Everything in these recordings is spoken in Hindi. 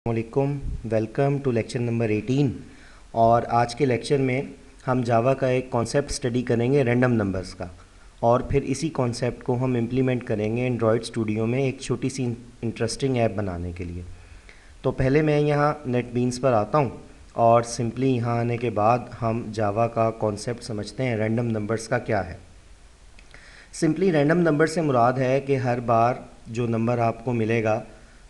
वालेकुम, वेलकम टू लेक्चर नंबर 18। और आज के लेक्चर में हम जावा का एक कॉन्सेप्ट स्टडी करेंगे रैंडम नंबर्स का, और फिर इसी कॉन्सेप्ट को हम इम्प्लीमेंट करेंगे एंड्रॉयड स्टूडियो में एक छोटी सी इंटरेस्टिंग ऐप बनाने के लिए। तो पहले मैं यहाँ नेटबीन्स पर आता हूँ और सिंपली यहाँ आने के बाद हम जावा का कॉन्सेप्ट समझते हैं रैंडम नंबर्स का क्या है। सिंपली रैंडम नंबर से मुराद है कि हर बार जो नंबर आपको मिलेगा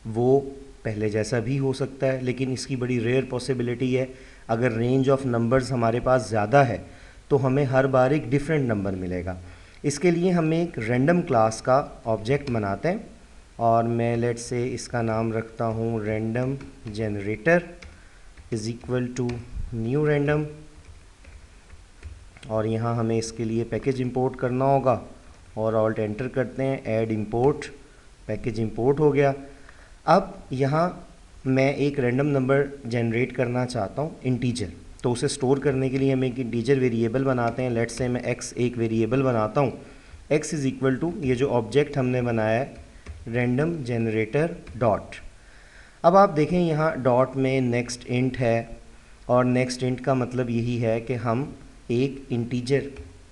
वो पहले जैसा भी हो सकता है, लेकिन इसकी बड़ी रेयर पॉसिबिलिटी है। अगर रेंज ऑफ नंबर्स हमारे पास ज़्यादा है तो हमें हर बार एक डिफरेंट नंबर मिलेगा। इसके लिए हम एक रैंडम क्लास का ऑब्जेक्ट बनाते हैं और मैं लेट से इसका नाम रखता हूँ random generator is equal to new random. और यहाँ हमें इसके लिए पैकेज इंपोर्ट करना होगा और ऑल्ट एंटर करते हैं, ऐड इंपोर्ट, पैकेज इंपोर्ट हो गया। अब यहाँ मैं एक रैंडम नंबर जनरेट करना चाहता हूँ इंटीजर, तो उसे स्टोर करने के लिए हम एक इंटीजर वेरिएबल बनाते हैं। लेट्स से मैं x एक वेरिएबल बनाता हूँ, x इज़ इक्वल टू ये जो ऑब्जेक्ट हमने बनाया है रैंडम जनरेटर डॉट। अब आप देखें यहाँ डॉट में नेक्स्ट इंट है, और नेक्स्ट इंट का मतलब यही है कि हम एक इंटीजर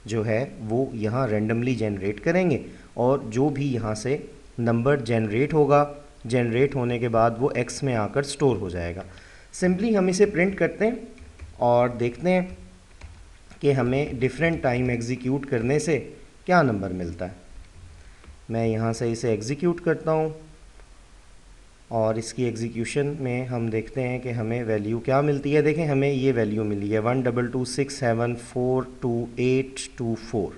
जो है वो यहाँ रैंडमली जनरेट करेंगे, और जो भी यहाँ से नंबर जनरेट होगा, जनरेट होने के बाद वो x में आकर स्टोर हो जाएगा। सिंपली हम इसे प्रिंट करते हैं और देखते हैं कि हमें डिफरेंट टाइम एग्जीक्यूट करने से क्या नंबर मिलता है। मैं यहाँ से इसे एग्जीक्यूट करता हूँ और इसकी एग्जीक्यूशन में हम देखते हैं कि हमें वैल्यू क्या मिलती है। देखें हमें ये वैल्यू मिली है 122674284।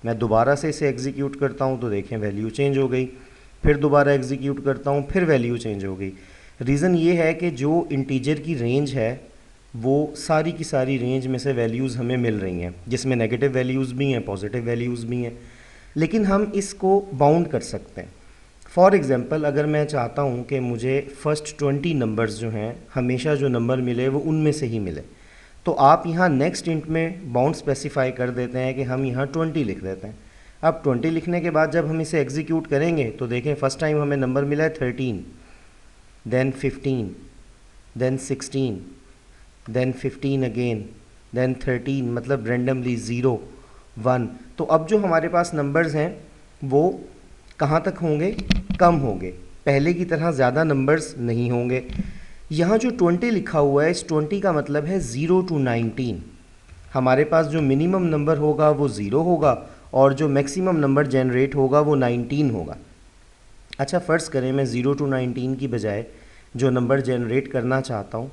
मैं दोबारा से इसे एग्जीक्यूट करता हूँ तो देखें वैल्यू चेंज हो गई, फिर दोबारा एग्जीक्यूट करता हूँ फिर वैल्यू चेंज हो गई। रीज़न ये है कि जो इंटीजर की रेंज है वो सारी की सारी रेंज में से वैल्यूज़ हमें मिल रही हैं, जिसमें नेगेटिव वैल्यूज़ भी हैं, पॉजिटिव वैल्यूज़ भी हैं, लेकिन हम इसको बाउंड कर सकते हैं। फॉर एग्ज़ाम्पल अगर मैं चाहता हूँ कि मुझे फ़र्स्ट 20 नंबर्स जो हैं हमेशा जो नंबर मिले वो उनमें से ही मिले, तो आप यहाँ नेक्स्ट इंट में बाउंड स्पेसिफाई कर देते हैं कि हम यहाँ 20 लिख देते हैं। अब 20 लिखने के बाद जब हम इसे एग्जीक्यूट करेंगे तो देखें फ़र्स्ट टाइम हमें नंबर मिला है 13, then 15, then 16, then 15 again, then 13, मतलब रेंडमली 0 1। तो अब जो हमारे पास नंबर्स हैं वो कहाँ तक होंगे, कम होंगे, पहले की तरह ज़्यादा नंबर्स नहीं होंगे। यहाँ जो 20 लिखा हुआ है, इस 20 का मतलब है 0 to 19। हमारे पास जो मिनिमम नंबर होगा वो 0 होगा और जो मैक्सिमम नंबर जनरेट होगा वो 19 होगा। अच्छा, फ़र्ज़ करें मैं 0 to 19 की बजाय जो नंबर जनरेट करना चाहता हूँ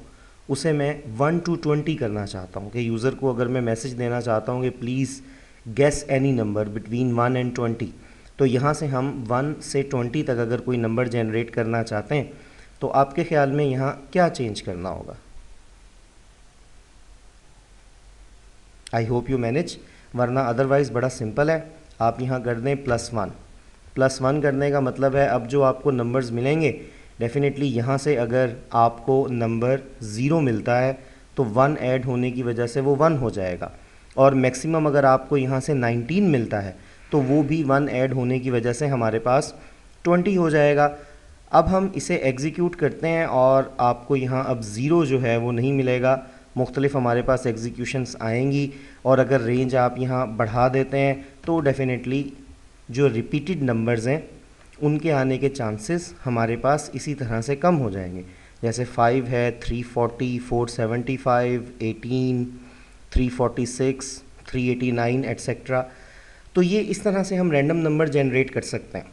उसे मैं 1 to 20 करना चाहता हूँ, कि यूज़र को अगर मैं मैसेज देना चाहता हूँ कि please guess any number between 1 and 20, तो यहाँ से हम 1 से 20 तक अगर कोई नंबर जनरेट करना चाहते हैं तो आपके ख़्याल में यहाँ क्या चेंज करना होगा? आई होप यू मैनेज, वरना अदरवाइज़ बड़ा सिंपल है। आप यहाँ कर दें +1। +1 करने का मतलब है अब जो आपको नंबर्स मिलेंगे डेफिनेटली यहाँ से अगर आपको नंबर 0 मिलता है तो 1 ऐड होने की वजह से वो 1 हो जाएगा, और मैक्सिमम अगर आपको यहाँ से 19 मिलता है तो वो भी 1 ऐड होने की वजह से हमारे पास 20 हो जाएगा। अब हम इसे एग्जीक्यूट करते हैं और आपको यहाँ अब 0 जो है वो नहीं मिलेगा, मुख्तलिफ हमारे पास एग्जीक्यूशंस आएंगी, और अगर रेंज आप यहाँ बढ़ा देते हैं तो डेफिनेटली जो रिपीटेड नंबर्स हैं उनके आने के चांसेस हमारे पास इसी तरह से कम हो जाएंगे। जैसे 5 है, 340, 475, 18, 346, 389 एट्सेट्रा। तो ये इस तरह से हम रैंडम नंबर जनरेट कर सकते हैं।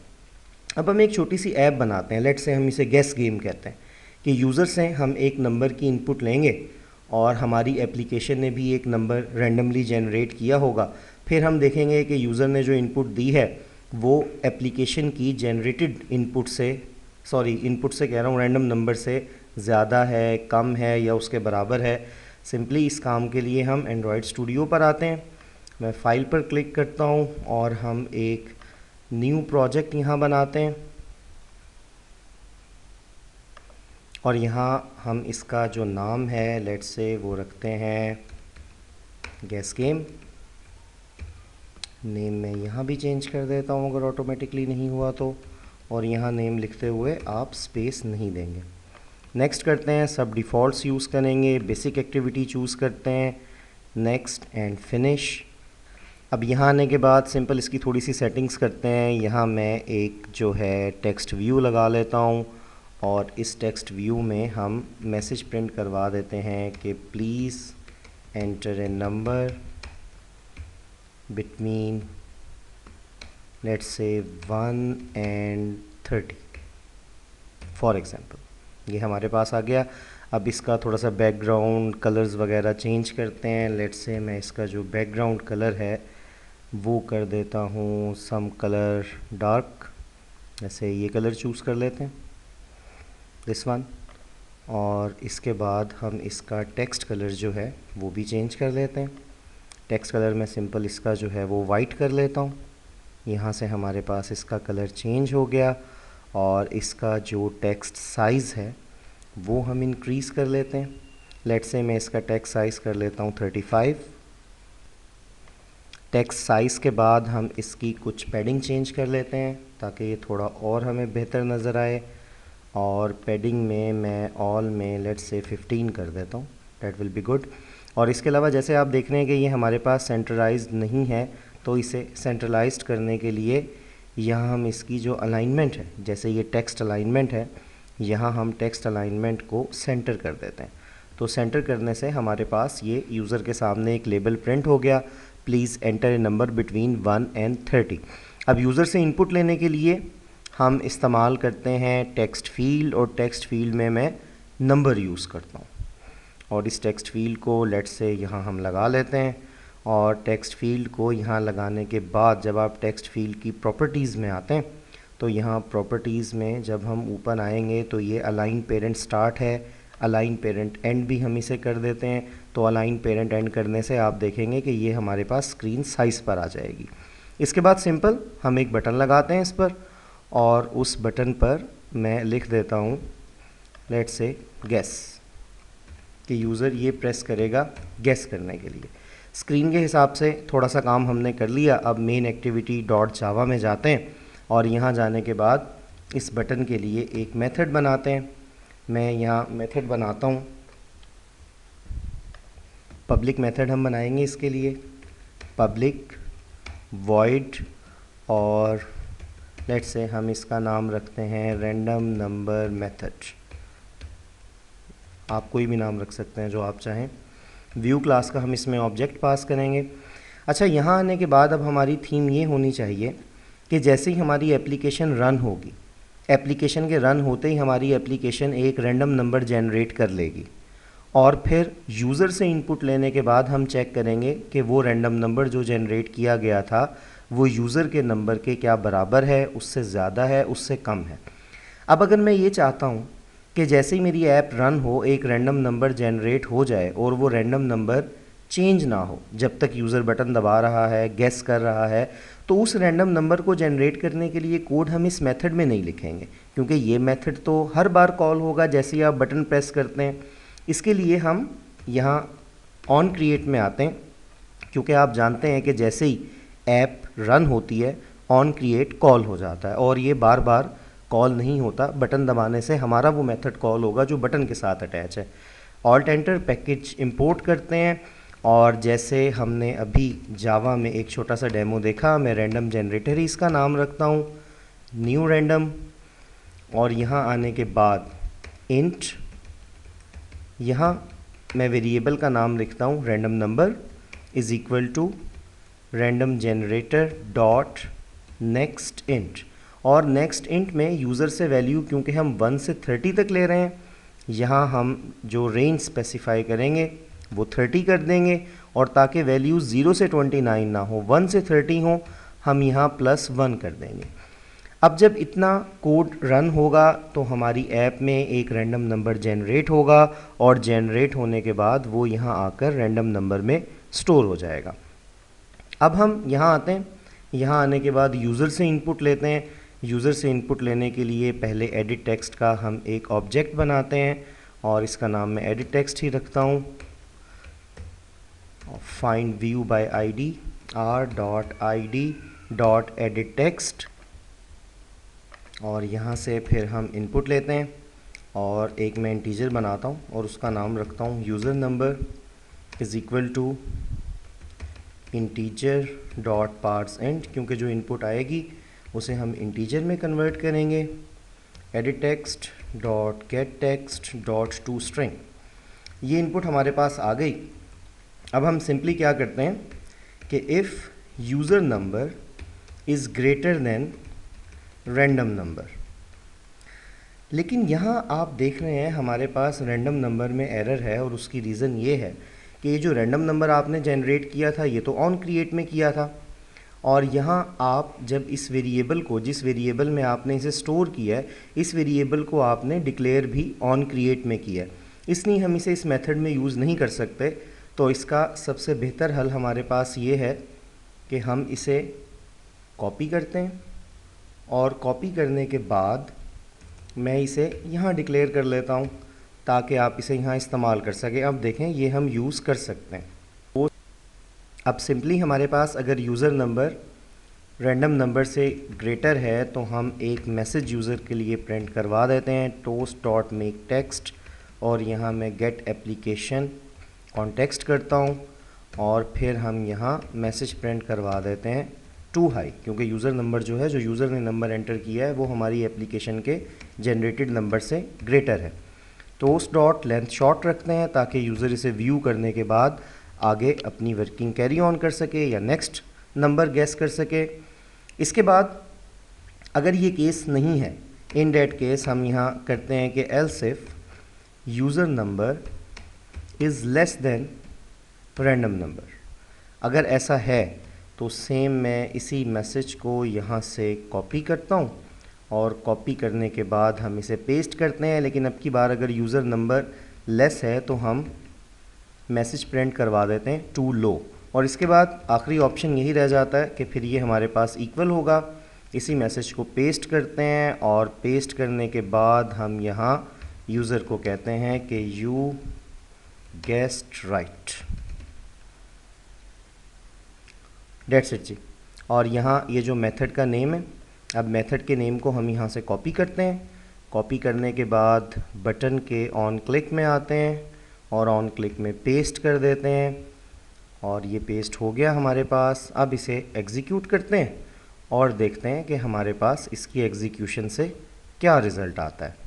अब हम एक छोटी सी ऐप बनाते हैं, लेट्स से हम इसे गेस गेम कहते हैं, कि यूज़र से हम एक नंबर की इनपुट लेंगे और हमारी एप्लीकेशन ने भी एक नंबर रैंडमली जनरेट किया होगा। फिर हम देखेंगे कि यूज़र ने जो इनपुट दी है वो एप्लीकेशन की जनरेटेड इनपुट से, इनपुट से कह रहा हूँ, रैंडम नंबर से ज़्यादा है, कम है या उसके बराबर है। सिंपली इस काम के लिए हम एंड्रॉयड स्टूडियो पर आते हैं, मैं फ़ाइल पर क्लिक करता हूँ और हम एक न्यू प्रोजेक्ट यहाँ बनाते हैं, और यहाँ हम इसका जो नाम है लेट्स से वो रखते हैं गेस गेम। नेम मैं यहाँ भी चेंज कर देता हूँ अगर ऑटोमेटिकली नहीं हुआ तो, और यहाँ नेम लिखते हुए आप स्पेस नहीं देंगे। नेक्स्ट करते हैं, सब डिफ़ॉल्ट्स यूज़ करेंगे, बेसिक एक्टिविटी चूज़ करते हैं, नेक्स्ट एंड फिनिश। अब यहाँ आने के बाद सिंपल इसकी थोड़ी सी सेटिंग्स करते हैं। यहाँ मैं एक जो है टेक्स्ट व्यू लगा लेता हूँ और इस टेक्स्ट व्यू में हम मैसेज प्रिंट करवा देते हैं कि please enter a number between let's say 1 and 30 for example. ये हमारे पास आ गया। अब इसका थोड़ा सा बैकग्राउंड कलर्स वगैरह चेंज करते हैं। लेट्स से मैं इसका जो बैकग्राउंड कलर है वो कर देता हूँ सम कलर डार्क, जैसे ये कलर चूज़ कर लेते हैं, दिस वन। और इसके बाद हम इसका टेक्स्ट कलर जो है वो भी चेंज कर लेते हैं। टेक्स्ट कलर में सिंपल इसका जो है वो वाइट कर लेता हूँ। यहाँ से हमारे पास इसका कलर चेंज हो गया। और इसका जो टेक्स्ट साइज़ है वो हम इंक्रीज़ कर लेते हैं। लेट्स से मैं इसका टेक्स्ट साइज़ कर लेता हूँ 35। टेक्स्ट साइज़ के बाद हम इसकी कुछ पैडिंग चेंज कर लेते हैं ताकि ये थोड़ा और हमें बेहतर नज़र आए। और पैडिंग में मैं ऑल में लेट्स से 15 कर देता हूँ, डैट विल बी गुड। और इसके अलावा जैसे आप देख रहे हैं कि ये हमारे पास सेंट्रलाइज्ड नहीं है, तो इसे सेंट्रलाइज्ड करने के लिए यहाँ हम इसकी जो अलाइनमेंट है, जैसे ये टेक्स्ट अलाइनमेंट है, यहाँ हम टेक्स्ट अलाइनमेंट को सेंटर कर देते हैं। तो सेंटर करने से हमारे पास ये यूज़र के सामने एक लेबल प्रिंट हो गया, please enter a number between 1 and 30। अब यूज़र से इनपुट लेने के लिए हम इस्तेमाल करते हैं टेक्स्ट फील्ड, और टेक्स्ट फील्ड में मैं नंबर यूज़ करता हूँ। और इस टेक्स्ट फील्ड को लेट्स से यहाँ हम लगा लेते हैं। और टेक्स्ट फील्ड को यहाँ लगाने के बाद जब आप टेक्स्ट फील्ड की प्रॉपर्टीज़ में आते हैं तो यहाँ प्रॉपर्टीज़ में जब हम ऊपर आएंगे तो ये अलाइन पेरेंट स्टार्ट है, अलाइन पेरेंट एंड भी हम इसे कर देते हैं। तो अलाइन पेरेंट एंड करने से आप देखेंगे कि ये हमारे पास स्क्रीन साइज़ पर आ जाएगी। इसके बाद सिंपल हम एक बटन लगाते हैं इस पर, और उस बटन पर मैं लिख देता हूँ लेट्स से गेस, कि यूज़र ये प्रेस करेगा गेस करने के लिए। स्क्रीन के हिसाब से थोड़ा सा काम हमने कर लिया। अब मेन एक्टिविटी डॉट जावा में जाते हैं और यहाँ जाने के बाद इस बटन के लिए एक मेथड बनाते हैं। मैं यहाँ मेथड बनाता हूँ, पब्लिक मेथड हम बनाएंगे इसके लिए, पब्लिक वॉइड, और लेट्स से हम इसका नाम रखते हैं रैंडम नंबर मेथड। आप कोई भी नाम रख सकते हैं जो आप चाहें। व्यू क्लास का हम इसमें ऑब्जेक्ट पास करेंगे। अच्छा, यहाँ आने के बाद अब हमारी थीम ये होनी चाहिए कि जैसे ही हमारी एप्लीकेशन रन होगी, एप्लीकेशन के रन होते ही हमारी एप्लीकेशन एक रैंडम नंबर जनरेट कर लेगी, और फिर यूज़र से इनपुट लेने के बाद हम चेक करेंगे कि वो रैंडम नंबर जो जनरेट किया गया था वो यूज़र के नंबर के क्या बराबर है, उससे ज़्यादा है, उससे कम है। अब अगर मैं ये चाहता हूँ कि जैसे ही मेरी ऐप रन हो एक रैंडम नंबर जनरेट हो जाए और वो रैंडम नंबर चेंज ना हो जब तक यूज़र बटन दबा रहा है, गेस कर रहा है, तो उस रैंडम नंबर को जनरेट करने के लिए कोड हम इस मेथड में नहीं लिखेंगे, क्योंकि ये मेथड तो हर बार कॉल होगा जैसे ही आप बटन प्रेस करते हैं। इसके लिए हम यहाँ ऑन क्रिएट में आते हैं, क्योंकि आप जानते हैं कि जैसे ही ऐप रन होती है ऑन क्रिएट कॉल हो जाता है, और ये बार बार कॉल नहीं होता, बटन दबाने से हमारा वो मेथड कॉल होगा जो बटन के साथ अटैच है। ऑल्ट एंटर पैकेज इंपोर्ट करते हैं, और जैसे हमने अभी जावा में एक छोटा सा डेमो देखा, मैं रैंडम जनरेटर ही इसका नाम रखता हूँ, न्यू रैंडम। और यहाँ आने के बाद इंट, यहाँ मैं वेरिएबल का नाम लिखता हूँ random number is equal to random generator dot next int. और नेक्स्ट इंट में यूज़र से वैल्यू, क्योंकि हम 1 से 30 तक ले रहे हैं, यहाँ हम जो रेंज स्पेसिफाई करेंगे वो 30 कर देंगे, और ताकि वैल्यू 0 से 29 ना हो, 1 से 30 हो, हम यहाँ +1 कर देंगे। अब जब इतना कोड रन होगा तो हमारी ऐप में एक रैंडम नंबर जनरेट होगा, और जनरेट होने के बाद वो यहाँ आकर रैंडम नंबर में स्टोर हो जाएगा। अब हम यहाँ आते हैं, यहाँ आने के बाद यूज़र से इनपुट लेते हैं। यूज़र से इनपुट लेने के लिए पहले एडिट टेक्स्ट का हम एक ऑब्जेक्ट बनाते हैं, और इसका नाम मैं एडिट टेक्स्ट ही रखता हूँ। Find view bye ID r.id.edit text, और यहाँ से फिर हम इनपुट लेते हैं और एक मैं इंटीजर बनाता हूँ और उसका नाम रखता हूँ user number is equal to integer dot parse int, क्योंकि जो इनपुट आएगी उसे हम इंटीजर में कन्वर्ट करेंगे। Edit text dot gate text dot to string, ये इनपुट हमारे पास आ गई। अब हम सिंपली क्या करते हैं कि if user number is greater than random number, लेकिन यहाँ आप देख रहे हैं हमारे पास रैंडम नंबर में एरर है, और उसकी रीज़न ये है कि ये जो रैंडम नंबर आपने जनरेट किया था ये तो ऑन क्रिएट में किया था, और यहाँ आप जब इस वेरिएबल को, जिस वेरिएबल में आपने इसे स्टोर किया है, इस वेरिएबल को आपने डिक्लेयर भी ऑन क्रिएट में किया है, इसलिए हम इसे इस मेथड में यूज़ नहीं कर सकते। तो इसका सबसे बेहतर हल हमारे पास ये है कि हम इसे कॉपी करते हैं, और कॉपी करने के बाद मैं इसे यहाँ डिक्लेयर कर लेता हूँ ताकि आप इसे यहाँ इस्तेमाल कर सकें। अब देखें ये हम यूज़ कर सकते हैं। तो अब सिंपली हमारे पास अगर यूज़र नंबर रैंडम नंबर से ग्रेटर है तो हम एक मैसेज यूज़र के लिए प्रिंट करवा देते हैं, टोस्ट डॉट मेक टेक्स्ट, और यहाँ मैं गेट एप्लीकेशन कॉन्टेक्स्ट करता हूँ, और फिर हम यहाँ मैसेज प्रिंट करवा देते हैं टू हाई, क्योंकि यूज़र नंबर जो है, जो यूज़र ने नंबर एंटर किया है वो हमारी एप्लीकेशन के जनरेटेड नंबर से ग्रेटर है। टोस्ट डॉट लेंथ शॉर्ट रखते हैं ताकि यूज़र इसे व्यू करने के बाद आगे अपनी वर्किंग कैरी ऑन कर सके या नेक्स्ट नंबर गैस कर सके। इसके बाद अगर ये केस नहीं है, इन डेट केस हम यहाँ करते हैं कि else if user number is less than random number. अगर ऐसा है तो सेम मैं इसी मैसेज को यहाँ से कॉपी करता हूँ, और कॉपी करने के बाद हम इसे पेस्ट करते हैं, लेकिन अब की बार अगर यूज़र नंबर लेस है तो हम मैसेज प्रिंट करवा देते हैं टू लो, और इसके बाद आखिरी ऑप्शन यही रह जाता है कि फिर ये हमारे पास इक्वल होगा। इसी मैसेज को पेस्ट करते हैं, और पेस्ट करने के बाद हम यहाँ यूज़र को कहते हैं कि you guessed right, that's it जी। और यहाँ ये जो मेथड का नेम है, अब मेथड के नेम को हम यहाँ से कॉपी करते हैं। कॉपी करने के बाद बटन के ऑन क्लिक में आते हैं और ऑन क्लिक में पेस्ट कर देते हैं, और ये पेस्ट हो गया हमारे पास। अब इसे एग्जीक्यूट करते हैं और देखते हैं कि हमारे पास इसकी एग्जीक्यूशन से क्या रिज़ल्ट आता है।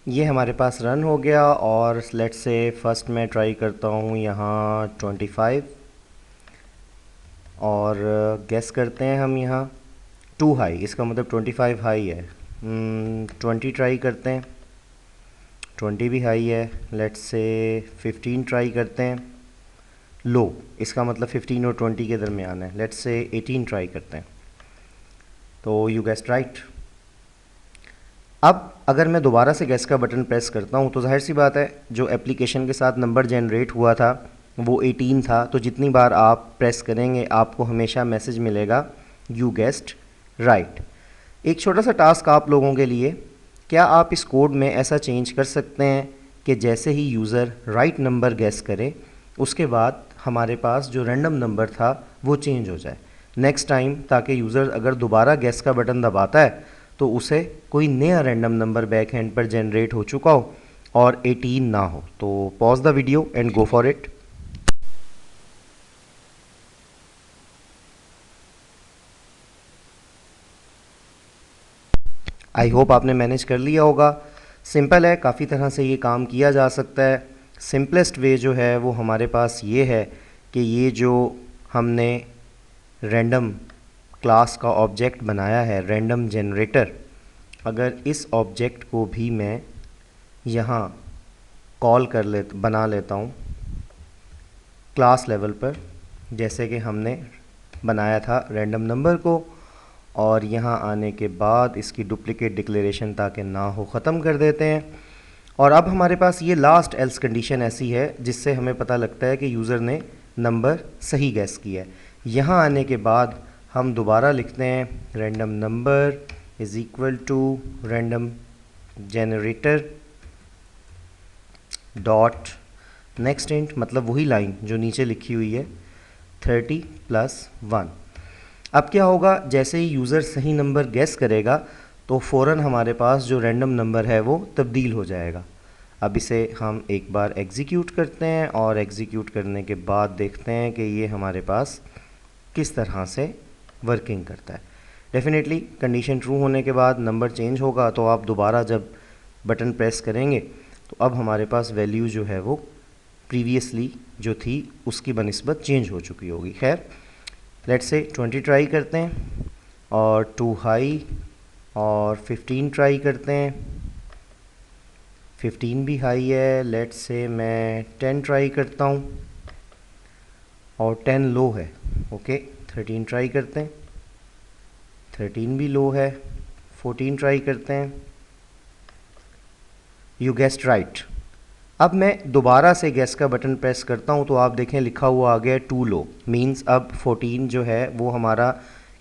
ये हमारे पास रन हो गया, और लेट्स से फर्स्ट मैं ट्राई करता हूँ यहाँ 25, और गेस करते हैं हम यहाँ 2 हाई, इसका मतलब 25 हाई है। 20 ट्राई करते हैं, 20 भी हाई है। लेट्स से 15 ट्राई करते हैं, लो, इसका मतलब 15 और 20 के दरमियान है। लेट्स से 18 ट्राई करते हैं, तो यू गेस्ड राइट। अब अगर मैं दोबारा से गेस का बटन प्रेस करता हूँ तो जाहिर सी बात है जो एप्लीकेशन के साथ नंबर जनरेट हुआ था वो 18 था, तो जितनी बार आप प्रेस करेंगे आपको हमेशा मैसेज मिलेगा यू गेस्ड राइट। एक छोटा सा टास्क आप लोगों के लिए, क्या आप इस कोड में ऐसा चेंज कर सकते हैं कि जैसे ही यूज़र राइट नंबर गेस करे उसके बाद हमारे पास जो रैंडम नंबर था वो चेंज हो जाए नेक्स्ट टाइम, ताकि यूज़र अगर दोबारा गेस का बटन दबाता है तो उसे कोई नया रैंडम नंबर बैक हैंड पर जनरेट हो चुका हो और 18 ना हो। तो pause the video and go for it. I hope आपने मैनेज कर लिया होगा। सिंपल है, काफ़ी तरह से ये काम किया जा सकता है। सिंपलेस्ट वे जो है वो हमारे पास ये है कि ये जो हमने रैंडम क्लास का ऑब्जेक्ट बनाया है रैंडम जनरेटर, अगर इस ऑब्जेक्ट को भी मैं यहाँ कॉल बना लेता हूँ क्लास लेवल पर, जैसे कि हमने बनाया था रैंडम नंबर को, और यहाँ आने के बाद इसकी डुप्लीकेट डिक्लेरेशन ताकि ना हो ख़त्म कर देते हैं। और अब हमारे पास ये लास्ट एल्स कंडीशन ऐसी है जिससे हमें पता लगता है कि यूज़र ने नंबर सही गैस किया है। यहाँ आने के बाद हम दोबारा लिखते हैं random number is equal to random generator dot next int, मतलब वही लाइन जो नीचे लिखी हुई है 30 + 1। अब क्या होगा, जैसे ही यूज़र सही नंबर गेस करेगा तो फ़ौरन हमारे पास जो रैंडम नंबर है वो तब्दील हो जाएगा। अब इसे हम एक बार एग्जीक्यूट करते हैं और एग्जीक्यूट करने के बाद देखते हैं कि ये हमारे पास किस तरह से वर्किंग करता है। डेफिनेटली कंडीशन ट्रू होने के बाद नंबर चेंज होगा, तो आप दोबारा जब बटन प्रेस करेंगे तो अब हमारे पास वैल्यू जो है वो प्रीवियसली जो थी उसकी बनिस्बत चेंज हो चुकी होगी। खैर, लेट्स से 20 ट्राई करते हैं और 2 हाई, और 15 ट्राई करते हैं, 15 भी हाई है। लेट्स से मैं 10 ट्राई करता हूँ और 10 लो है। ओके, 13 ट्राई करते हैं, 13 भी लो है। 14 ट्राई करते हैं। You guessed right. अब मैं दोबारा से गेस का बटन प्रेस करता हूँ तो आप देखें लिखा हुआ आ गया 2 लो, मींस अब 14 जो है वो हमारा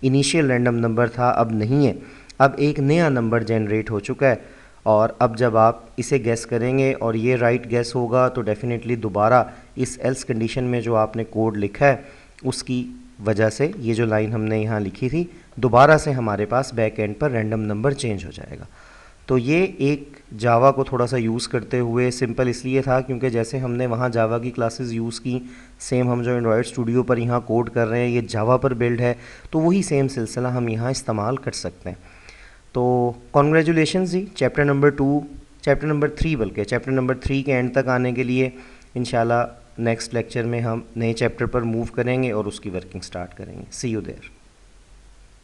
इनिशियल रैंडम नंबर था, अब नहीं है, अब एक नया नंबर जनरेट हो चुका है। और अब जब आप इसे गेस करेंगे और ये राइट गेस होगा तो डेफिनेटली दोबारा इस एल्स कंडीशन में जो आपने कोड लिखा है उसकी वजह से ये जो लाइन हमने यहाँ लिखी थी दोबारा से हमारे पास बैक एंड पर रैंडम नंबर चेंज हो जाएगा। तो ये एक जावा को थोड़ा सा यूज़ करते हुए सिंपल इसलिए था क्योंकि जैसे हमने वहाँ जावा की क्लासेस यूज़ की, सेम हम जो एंड्रॉयड स्टूडियो पर यहाँ कोड कर रहे हैं ये जावा पर बिल्ड है, तो वही सेम सिलसिला हम यहाँ इस्तेमाल कर सकते हैं। तो कॉन्ग्रेचुलेशंस जी, चैप्टर नंबर 3 बल्कि चैप्टर नंबर 3 के एंड तक आने के लिए इंशाल्लाह नेक्स्ट लेक्चर में हम नए चैप्टर पर मूव करेंगे और उसकी वर्किंग स्टार्ट करेंगे। सी यू देयर।